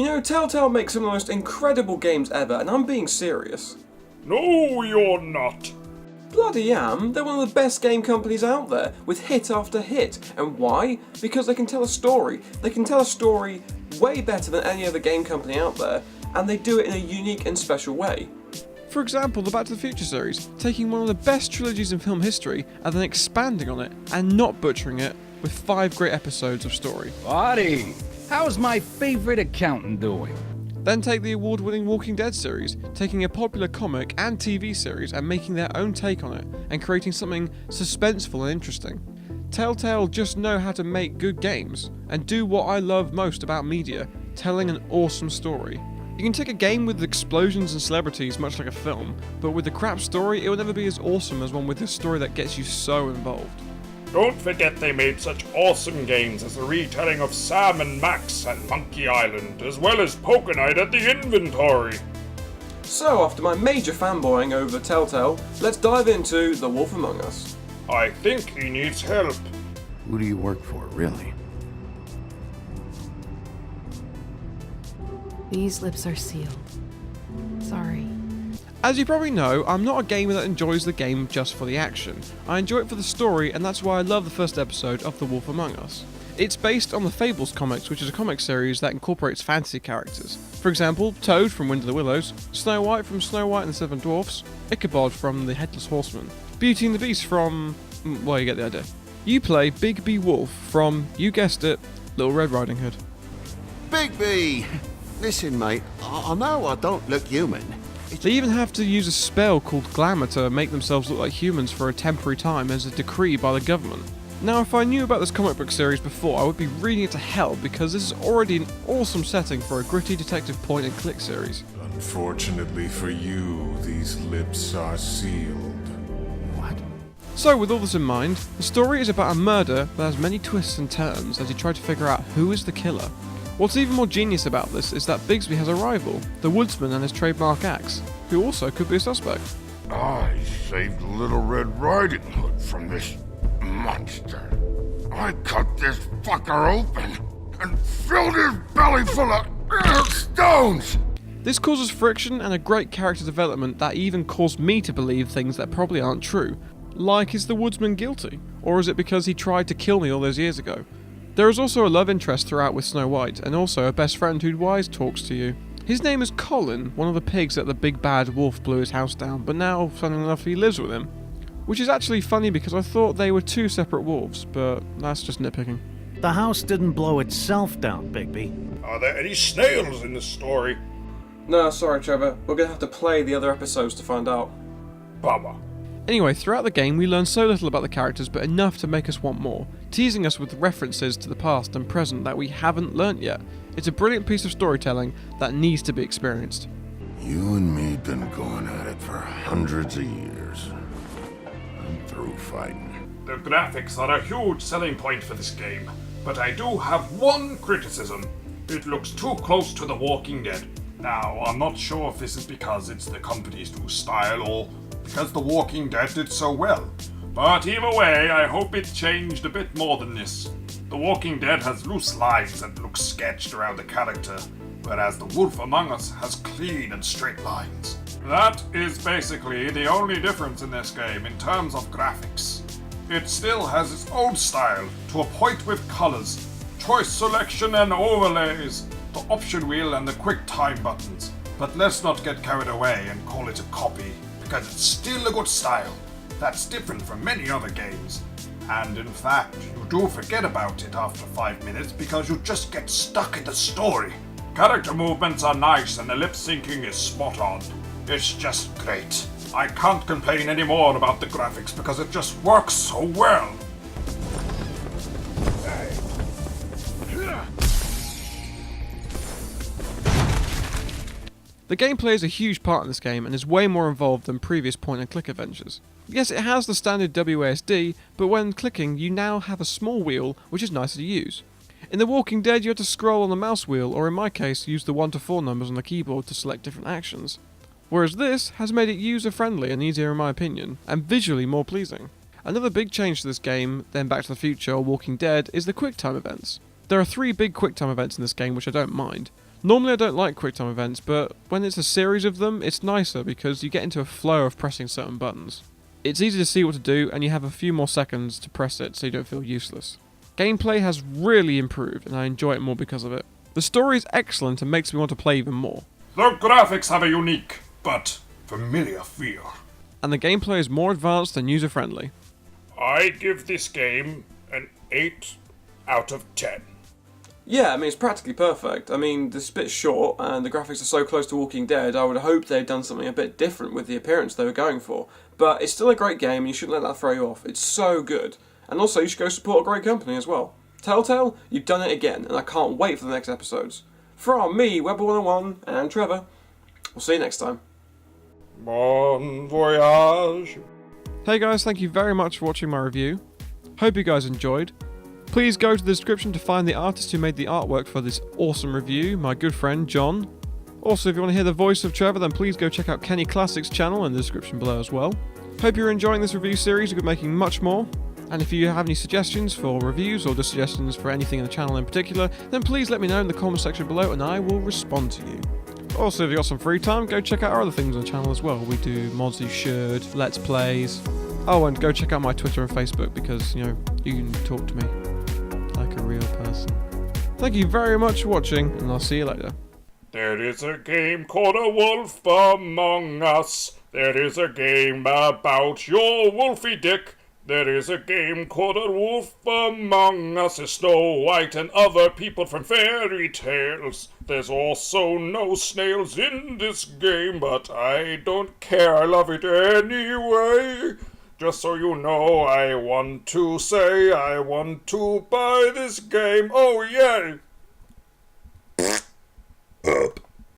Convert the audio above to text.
You know, Telltale makes some of the most incredible games ever, and I'm being serious. No, you're not. Bloody am, they're one of the best game companies out there, with hit after hit. And why? Because they can tell a story. They can tell a story way better than any other game company out there, and they do it in a unique and special way. For example, the Back to the Future series, taking one of the best trilogies in film history and then expanding on it and not butchering it with 5 great episodes of story. Buddy, how's my favorite accountant doing? Then take the award-winning Walking Dead series, taking a popular comic and TV series and making their own take on it, and creating something suspenseful and interesting. Telltale just know how to make good games, and do what I love most about media, telling an awesome story. You can take a game with explosions and celebrities much like a film, but with a crap story, it will never be as awesome as one with a story that gets you so involved. Don't forget they made such awesome games as the retelling of Sam and Max and Monkey Island, as well as Poker Night at the Inventory. So, after my major fanboying over Telltale, let's dive into The Wolf Among Us. I think he needs help. Who do you work for, really? These lips are sealed. Sorry. As you probably know, I'm not a gamer that enjoys the game just for the action. I enjoy it for the story, and that's why I love the first episode of The Wolf Among Us. It's based on the Fables comics, which is a comic series that incorporates fantasy characters. For example, Toad from Wind of the Willows, Snow White from Snow White and the Seven Dwarfs, Ichabod from The Headless Horseman, Beauty and the Beast from... well, you get the idea. You play Big B Wolf from, you guessed it, Little Red Riding Hood. Big B! Listen, mate, I know I don't look human. They even have to use a spell called Glamour to make themselves look like humans for a temporary time as a decree by the government. Now, if I knew about this comic book series before, I would be reading it to hell because this is already an awesome setting for a gritty detective point-and-click series. Unfortunately for you, these lips are sealed. What? So, with all this in mind, the story is about a murder that has many twists and turns as you try to figure out who is the killer. What's even more genius about this is that Bigsby has a rival, the Woodsman and his trademark axe, who also could be a suspect. I saved Little Red Riding Hood from this monster. I cut this fucker open and filled his belly full of stones. This causes friction and a great character development that even caused me to believe things that probably aren't true. Like, is the Woodsman guilty? Or is it because he tried to kill me all those years ago? There is also a love interest throughout with Snow White, and also a best friend who wise talks to you. His name is Colin, one of the pigs that the big bad wolf blew his house down, but now, funnily enough, he lives with him. Which is actually funny because I thought they were 2 separate wolves, but that's just nitpicking. The house didn't blow itself down, Bigby. Are there any snails in this story? No, sorry Trevor, we're gonna have to play the other episodes to find out. Bummer. Anyway, throughout the game we learn so little about the characters but enough to make us want more, teasing us with references to the past and present that we haven't learnt yet. It's a brilliant piece of storytelling that needs to be experienced. You and me been going at it for hundreds of years. I'm through fighting. The graphics are a huge selling point for this game, but I do have one criticism. It looks too close to The Walking Dead. Now, I'm not sure if this is because it's the company's new style or because The Walking Dead did so well. But either way, I hope it changed a bit more than this. The Walking Dead has loose lines that look sketched around the character, whereas The Wolf Among Us has clean and straight lines. That is basically the only difference in this game in terms of graphics. It still has its own style, to a point with colors, choice selection and overlays, the option wheel and the quick time buttons. But let's not get carried away and call it a copy, because it's still a good style that's different from many other games. And in fact, you do forget about it after 5 minutes because you just get stuck in the story. Character movements are nice and the lip syncing is spot on. It's just great. I can't complain anymore about the graphics because it just works so well. The gameplay is a huge part in this game and is way more involved than previous point-and-click adventures. Yes, it has the standard WASD, but when clicking you now have a small wheel which is nicer to use. In The Walking Dead you had to scroll on the mouse wheel, or in my case use the 1 to 4 numbers on the keyboard to select different actions. Whereas this has made it user-friendly and easier in my opinion, and visually more pleasing. Another big change to this game, than Back to the Future or Walking Dead, is the QuickTime events. There are 3 big QuickTime events in this game which I don't mind. Normally I don't like QuickTime events, but when it's a series of them, it's nicer because you get into a flow of pressing certain buttons. It's easy to see what to do, and you have a few more seconds to press it so you don't feel useless. Gameplay has really improved, and I enjoy it more because of it. The story is excellent and makes me want to play even more. The graphics have a unique, but familiar feel. And the gameplay is more advanced and user-friendly. I give this game an 8 out of 10. Yeah, I mean, it's practically perfect. I mean, it's a bit short, and the graphics are so close to Walking Dead, I would hope they'd done something a bit different with the appearance they were going for. But it's still a great game, and you shouldn't let that throw you off. It's so good. And also, you should go support a great company as well. Telltale, you've done it again, and I can't wait for the next episodes. From me, Webber101, and Trevor, we'll see you next time. Bon voyage. Hey guys, thank you very much for watching my review. Hope you guys enjoyed. Please go to the description to find the artist who made the artwork for this awesome review, my good friend John. Also, if you want to hear the voice of Trevor, then please go check out Kenny Classics' channel in the description below as well. Hope you're enjoying this review series, we'll be making much more. And if you have any suggestions for reviews or just suggestions for anything in the channel in particular, then please let me know in the comment section below and I will respond to you. Also, if you've got some free time, go check out our other things on the channel as well. We do mods you should, let's plays. Oh, and go check out my Twitter and Facebook because, you can talk to me like a real person. Thank you very much for watching, and I'll see you later. There is a game called A Wolf Among Us. There is a game about your wolfy dick. There is a game called A Wolf Among Us. There's Snow White and other people from fairy tales. There's also no snails in this game, but I don't care. I love it anyway. Just so you know, I want to say I want to buy this game. Oh yeah!